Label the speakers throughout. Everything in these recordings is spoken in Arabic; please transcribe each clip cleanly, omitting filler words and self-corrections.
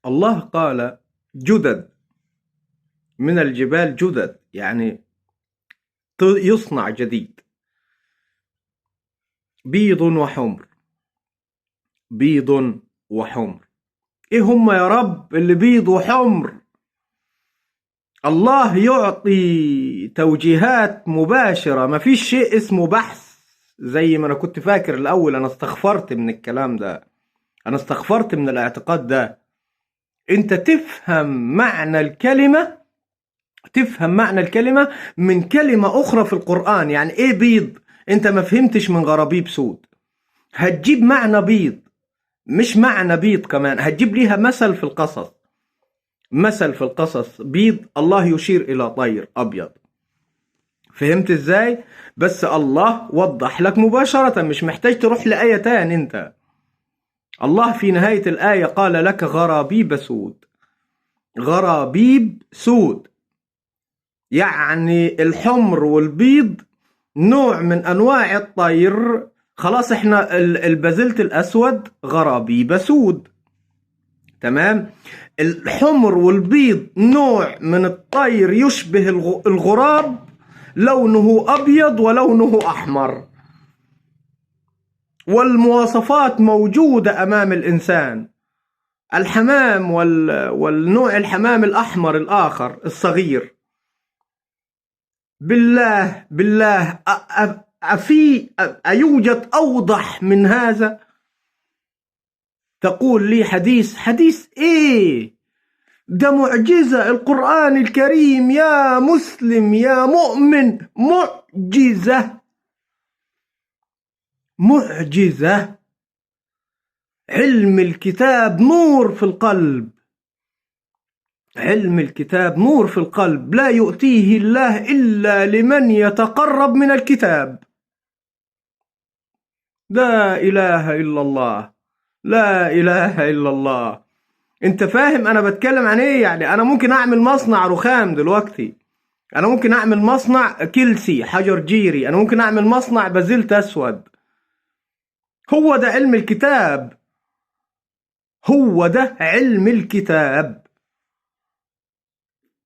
Speaker 1: الله قال جدد من الجبال، جدد يعني يصنع جديد، بيض وحمر، بيض وحمر. ايه هم يا رب اللي بيض وحمر؟ الله يعطي توجيهات مباشرة، ما فيش شيء اسمه بحث زي ما انا كنت فاكر الاول. انا استغفرت من الكلام ده، انا استغفرت من الاعتقاد ده. انت تفهم معنى الكلمة، تفهم معنى الكلمة من كلمة اخرى في القرآن. يعني ايه بيض؟ انت ما فهمتش من غرابيب سود. هتجيب معنى بيض، مش معنى بيض كمان، هتجيب ليها مثل في القصص. مثل في القصص بيض، الله يشير إلى طير أبيض. فهمت إزاي؟ بس الله وضح لك مباشرة، مش محتاج تروح لآية تاني. أنت الله في نهاية الآية قال لك غرابيب سود. غرابيب سود يعني الحمر والبيض نوع من أنواع الطير. خلاص احنا البازلت الأسود غرابيب سود، تمام. الحمر والبيض نوع من الطير يشبه الغراب، لونه أبيض ولونه أحمر، والمواصفات موجودة أمام الإنسان. الحمام والنوع الحمام الأحمر الآخر الصغير. بالله بالله، أيوجد أوضح من هذا؟ تقول لي حديث؟ حديث إيه؟ ده معجزة القرآن الكريم يا مسلم يا مؤمن، معجزة، معجزة. علم الكتاب نور في القلب، علم الكتاب نور في القلب، لا يؤتيه الله إلا لمن يتقرب من الكتاب. لا إله إلا الله، لا إله إلا الله. انت فاهم انا بتكلم عن ايه؟ يعني انا ممكن اعمل مصنع رخام دلوقتي، انا ممكن اعمل مصنع كلسي حجر جيري، انا ممكن اعمل مصنع بازلت اسود. هو ده علم الكتاب، هو ده علم الكتاب.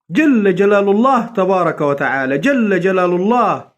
Speaker 1: جل جلال الله تبارك وتعالى، جل جلال الله.